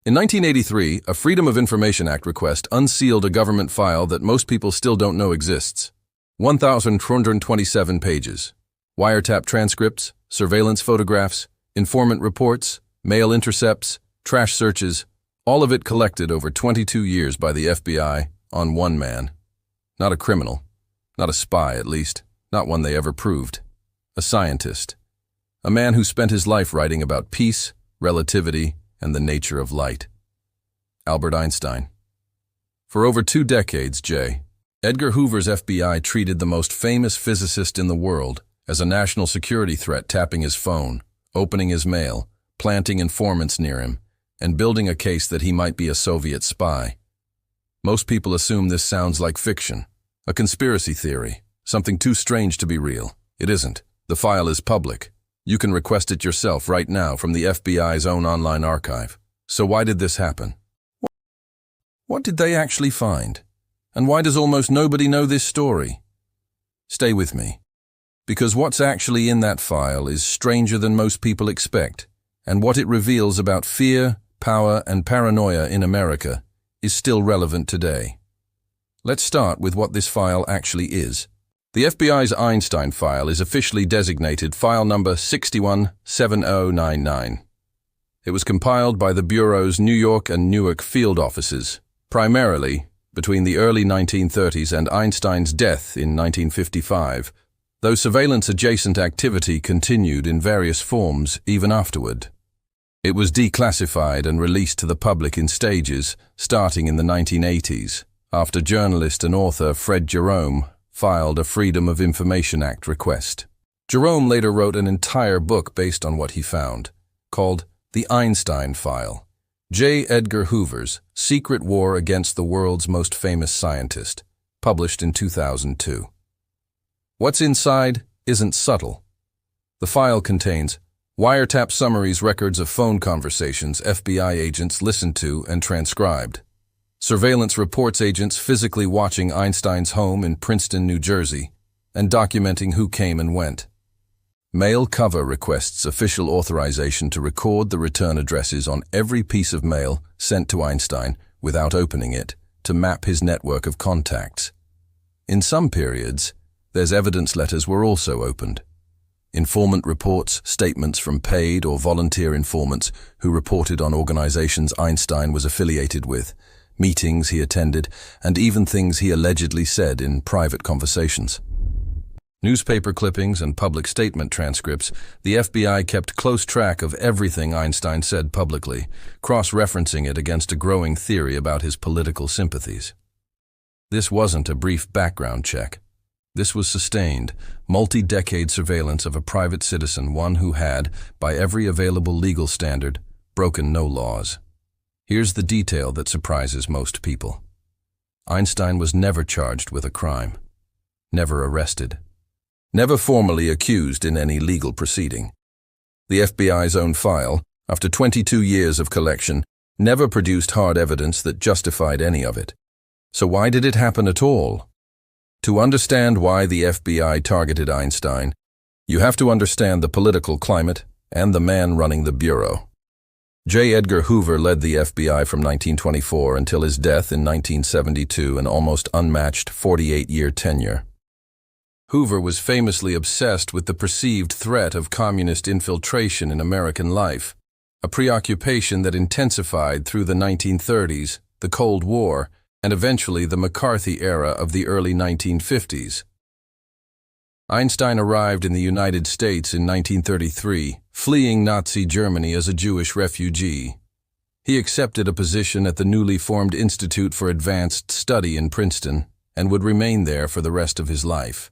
In 1983, a Freedom of Information Act request unsealed a government file that most people still don't know exists. 1,227 pages. Wiretap transcripts, surveillance photographs, informant reports, mail intercepts, trash searches, all of it collected over 22 years by the FBI on one man. Not a criminal. Not a spy, at least. Not one they ever proved. A scientist. A man who spent his life writing about peace, relativity, and the nature of light. Albert Einstein. For over 2 decades, Edgar Hoover's FBI treated the most famous physicist in the world as a national security threat, tapping his phone, opening his mail, planting informants near him, and building a case that he might be a Soviet spy. Most people assume this sounds like fiction, a conspiracy theory, something too strange to be real. It isn't. The file is public. You can request it yourself right now from the FBI's own online archive. So why did this happen? What did they actually find? And why does almost nobody know this story? Stay with me, because what's actually in that file is stranger than most people expect, and what it reveals about fear, power, and paranoia in America is still relevant today. Let's start with what this file actually is. The FBI's Einstein file is officially designated file number 617099. It was compiled by the Bureau's New York and Newark field offices, primarily between the early 1930s and Einstein's death in 1955, though surveillance-adjacent activity continued in various forms even afterward. It was declassified and released to the public in stages, starting in the 1980s, after journalist and author Fred Jerome filed a Freedom of Information Act request. Jerome later wrote an entire book based on what he found, called The Einstein File, J. Edgar Hoover's Secret War Against the World's Most Famous Scientist, published in 2002. What's inside isn't subtle. The file contains wiretap summaries, records of phone conversations FBI agents listened to and transcribed, surveillance reports agents physically watching Einstein's home in Princeton, New Jersey, and documenting who came and went. Mail cover requests official authorization to record the return addresses on every piece of mail sent to Einstein without opening it, to map his network of contacts. In some periods, there's evidence letters were also opened. Informant reports, statements from paid or volunteer informants who reported on organizations Einstein was affiliated with, meetings he attended, and even things he allegedly said in private conversations. Newspaper clippings and public statement transcripts, the FBI kept close track of everything Einstein said publicly, cross-referencing it against a growing theory about his political sympathies. This wasn't a brief background check. This was sustained, multi-decade surveillance of a private citizen, one who had, by every available legal standard, broken no laws. Here's the detail that surprises most people. Einstein was never charged with a crime, never arrested, never formally accused in any legal proceeding. The FBI's own file, after 22 years of collection, never produced hard evidence that justified any of it. So why did it happen at all? To understand why the FBI targeted Einstein, you have to understand the political climate and the man running the Bureau. J. Edgar Hoover led the FBI from 1924 until his death in 1972, an almost unmatched 48-year tenure. Hoover was famously obsessed with the perceived threat of communist infiltration in American life, a preoccupation that intensified through the 1930s, the Cold War, and eventually the McCarthy era of the early 1950s. Einstein arrived in the United States in 1933, fleeing Nazi Germany as a Jewish refugee. He accepted a position at the newly formed Institute for Advanced Study in Princeton and would remain there for the rest of his life.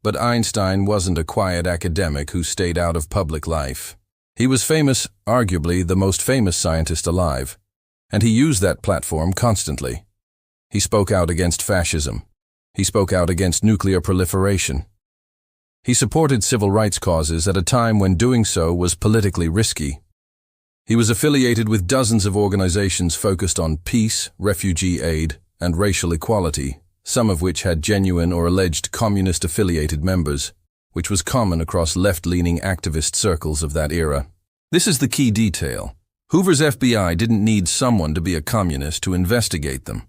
But Einstein wasn't a quiet academic who stayed out of public life. He was famous, arguably the most famous scientist alive, and he used that platform constantly. He spoke out against fascism. He spoke out against nuclear proliferation. He supported civil rights causes at a time when doing so was politically risky. He was affiliated with dozens of organizations focused on peace, refugee aid, and racial equality, some of which had genuine or alleged communist-affiliated members, which was common across left-leaning activist circles of that era. This is the key detail. Hoover's FBI didn't need someone to be a communist to investigate them.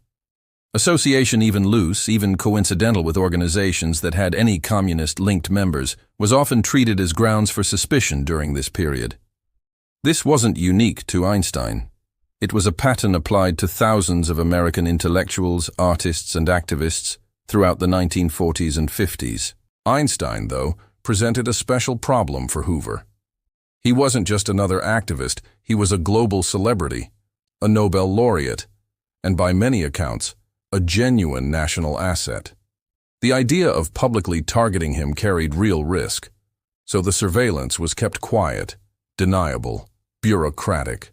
Association, even loose, even coincidental with organizations that had any communist-linked members, was often treated as grounds for suspicion during this period. This wasn't unique to Einstein. It was a pattern applied to thousands of American intellectuals, artists, and activists throughout the 1940s and 50s. Einstein, though, presented a special problem for Hoover. He wasn't just another activist, he was a global celebrity, a Nobel laureate, and by many accounts, a genuine national asset. The idea of publicly targeting him carried real risk, so the surveillance was kept quiet, deniable, bureaucratic.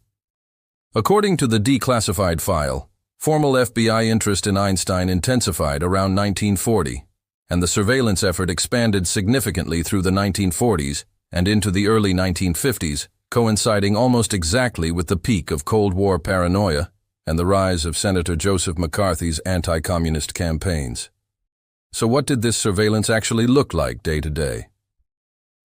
According to the Declassified file, formal FBI interest in Einstein intensified around 1940, and the surveillance effort expanded significantly through the 1940s and into the early 1950s, coinciding almost exactly with the peak of Cold War paranoia and the rise of Senator Joseph McCarthy's anti-communist campaigns. So what did this surveillance actually look like day to day?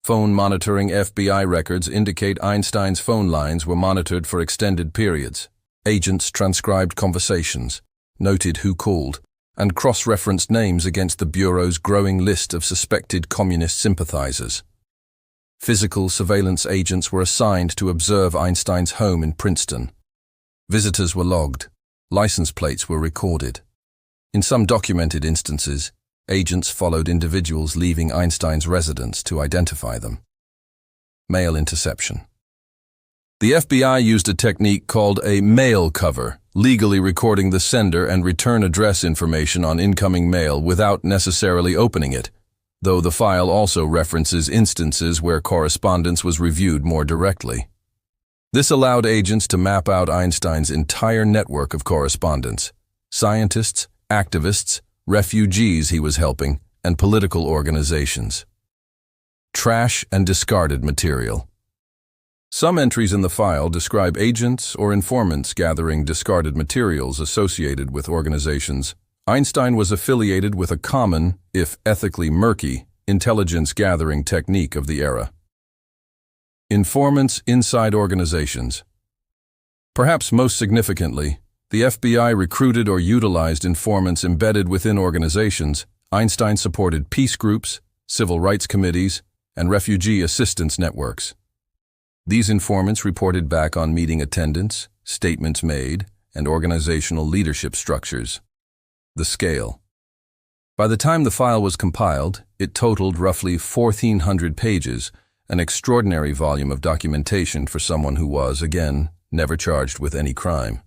Phone monitoring FBI records indicate Einstein's phone lines were monitored for extended periods. Agents transcribed conversations, noted who called, and cross-referenced names against the Bureau's growing list of suspected communist sympathizers. Physical surveillance agents were assigned to observe Einstein's home in Princeton. Visitors were logged. License plates were recorded. In some documented instances, agents followed individuals leaving Einstein's residence to identify them. Mail interception. The FBI used a technique called a mail cover, legally recording the sender and return address information on incoming mail without necessarily opening it, though the file also references instances where correspondence was reviewed more directly. This allowed agents to map out Einstein's entire network of correspondence: scientists, activists, refugees he was helping, and political organizations. Trash and discarded material. Some entries in the file describe agents or informants gathering discarded materials associated with organizations. Einstein was affiliated with a common, if ethically murky, intelligence gathering technique of the era. Informants inside organizations. Perhaps most significantly, the FBI recruited or utilized informants embedded within organizations. Einstein supported peace groups, civil rights committees, and refugee assistance networks. These informants reported back on meeting attendance, statements made, and organizational leadership structures. The scale. By the time the file was compiled, it totaled roughly 1,400 pages, an extraordinary volume of documentation for someone who was, again, never charged with any crime.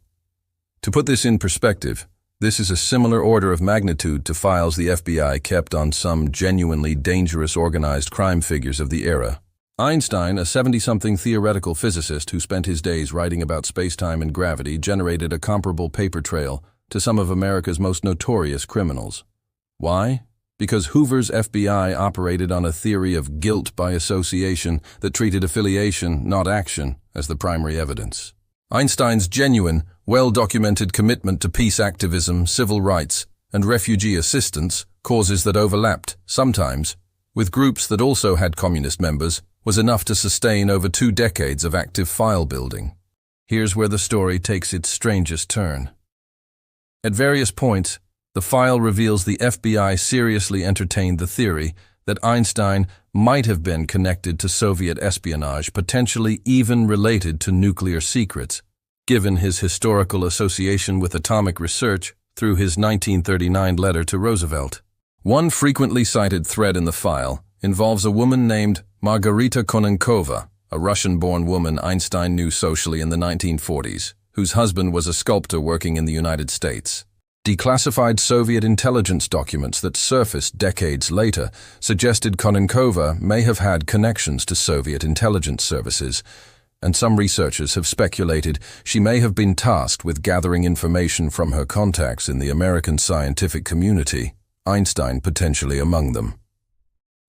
To put this in perspective, this is a similar order of magnitude to files the FBI kept on some genuinely dangerous organized crime figures of the era. Einstein, a 70-something theoretical physicist who spent his days writing about space-time and gravity, generated a comparable paper trail to some of America's most notorious criminals. Why? Because Hoover's FBI operated on a theory of guilt by association that treated affiliation, not action, as the primary evidence. Einstein's genuine, well-documented commitment to peace activism, civil rights, and refugee assistance, causes that overlapped, sometimes, with groups that also had communist members, was enough to sustain over 2 decades of active file building. Here's where the story takes its strangest turn. At various points, the file reveals the FBI seriously entertained the theory that Einstein might have been connected to Soviet espionage, potentially even related to nuclear secrets, given his historical association with atomic research through his 1939 letter to Roosevelt. One frequently cited thread in the file involves a woman named Margarita Konenkova, a Russian-born woman Einstein knew socially in the 1940s, whose husband was a sculptor working in the United States. Declassified Soviet intelligence documents that surfaced decades later suggested Konenkova may have had connections to Soviet intelligence services, and some researchers have speculated she may have been tasked with gathering information from her contacts in the American scientific community, Einstein potentially among them.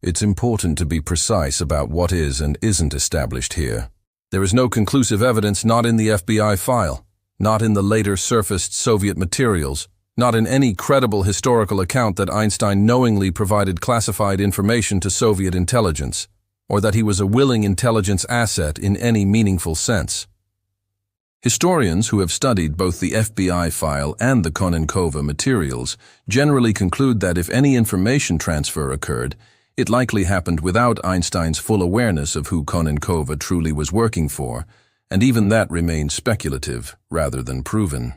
It's important to be precise about what is and isn't established here. There is no conclusive evidence, not in the FBI file, not in the later surfaced Soviet materials, not in any credible historical account that Einstein knowingly provided classified information to Soviet intelligence, or that he was a willing intelligence asset in any meaningful sense. Historians who have studied both the FBI file and the Konenkova materials generally conclude that if any information transfer occurred, it likely happened without Einstein's full awareness of who Konenkova truly was working for, and even that remains speculative rather than proven.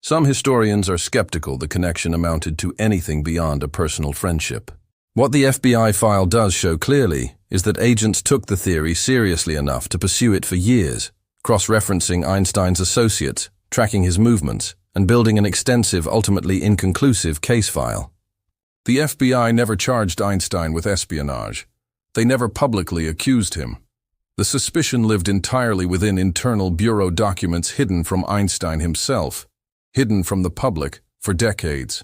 Some historians are skeptical the connection amounted to anything beyond a personal friendship. What the FBI file does show clearly is that agents took the theory seriously enough to pursue it for years, cross-referencing Einstein's associates, tracking his movements, and building an extensive, ultimately inconclusive case file. The FBI never charged Einstein with espionage. They never publicly accused him. The suspicion lived entirely within internal bureau documents hidden from Einstein himself, hidden from the public for decades.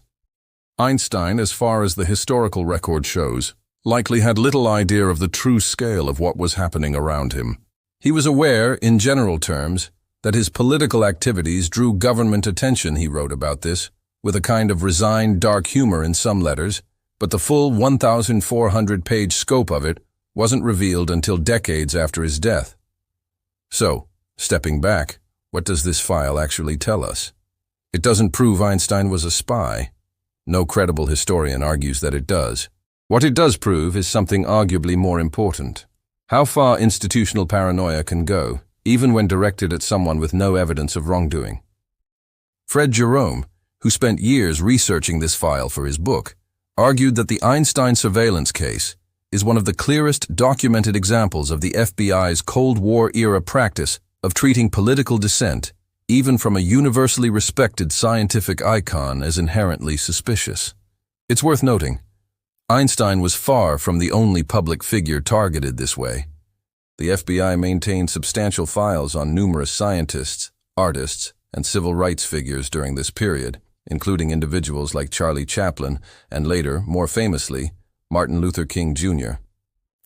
Einstein, as far as the historical record shows, likely had little idea of the true scale of what was happening around him. He was aware, in general terms, that his political activities drew government attention. He wrote about this, with a kind of resigned dark humor in some letters, but the full 1,400-page scope of it wasn't revealed until decades after his death. So, stepping back, what does this file actually tell us? It doesn't prove Einstein was a spy. No credible historian argues that it does. What it does prove is something arguably more important. How far institutional paranoia can go, even when directed at someone with no evidence of wrongdoing. Fred Jerome, who spent years researching this file for his book, argued that the Einstein surveillance case is one of the clearest documented examples of the FBI's Cold War-era practice of treating political dissent, even from a universally respected scientific icon, as inherently suspicious. It's worth noting, Einstein was far from the only public figure targeted this way. The FBI maintained substantial files on numerous scientists, artists, and civil rights figures during this period, including individuals like Charlie Chaplin and later, more famously, Martin Luther King Jr.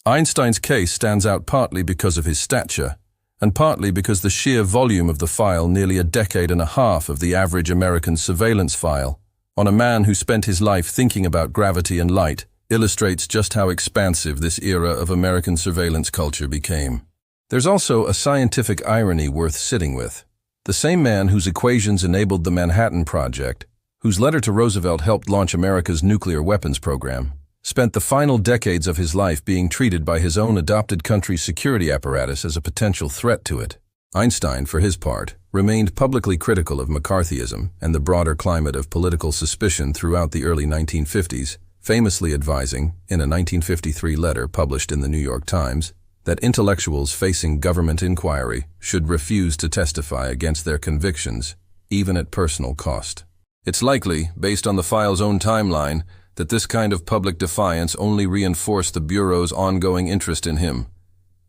Einstein's case stands out partly because of his stature, and partly because the sheer volume of the file, nearly a decade and a half of the average American surveillance file, on a man who spent his life thinking about gravity and light, illustrates just how expansive this era of American surveillance culture became. There's also a scientific irony worth sitting with. The same man whose equations enabled the Manhattan Project, whose letter to Roosevelt helped launch America's nuclear weapons program, spent the final decades of his life being treated by his own adopted country's security apparatus as a potential threat to it. Einstein, for his part, remained publicly critical of McCarthyism and the broader climate of political suspicion throughout the early 1950s, famously advising, in a 1953 letter published in the New York Times, that intellectuals facing government inquiry should refuse to testify against their convictions, even at personal cost. It's likely, based on the file's own timeline, that this kind of public defiance only reinforced the Bureau's ongoing interest in him.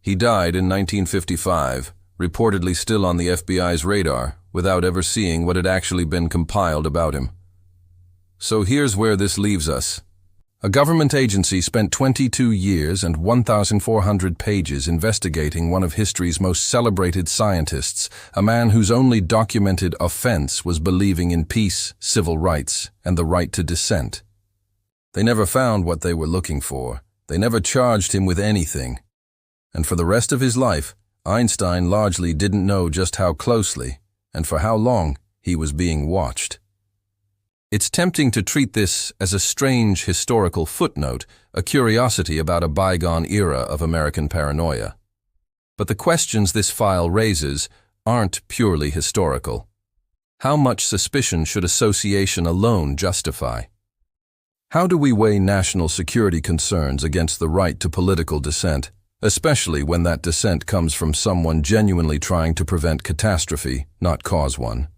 He died in 1955, reportedly still on the FBI's radar, without ever seeing what had actually been compiled about him. So here's where this leaves us. A government agency spent 22 years and 1,400 pages investigating one of history's most celebrated scientists, a man whose only documented offense was believing in peace, civil rights, and the right to dissent. They never found what they were looking for. They never charged him with anything. And for the rest of his life, Einstein largely didn't know just how closely, and for how long, he was being watched. It's tempting to treat this as a strange historical footnote, a curiosity about a bygone era of American paranoia. But the questions this file raises aren't purely historical. How much suspicion should association alone justify? How do we weigh national security concerns against the right to political dissent, especially when that dissent comes from someone genuinely trying to prevent catastrophe, not cause one?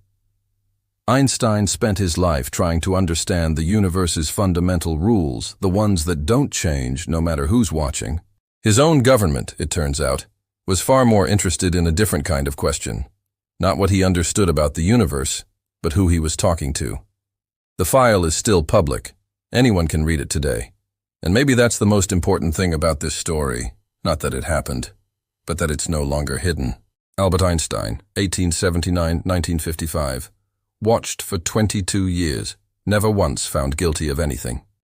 Einstein spent his life trying to understand the universe's fundamental rules, the ones that don't change no matter who's watching. His own government, it turns out, was far more interested in a different kind of question. Not what he understood about the universe, but who he was talking to. The file is still public. Anyone can read it today. And maybe that's the most important thing about this story. Not that it happened, but that it's no longer hidden. Albert Einstein, 1879-1955. Watched for 22 years, never once found guilty of anything.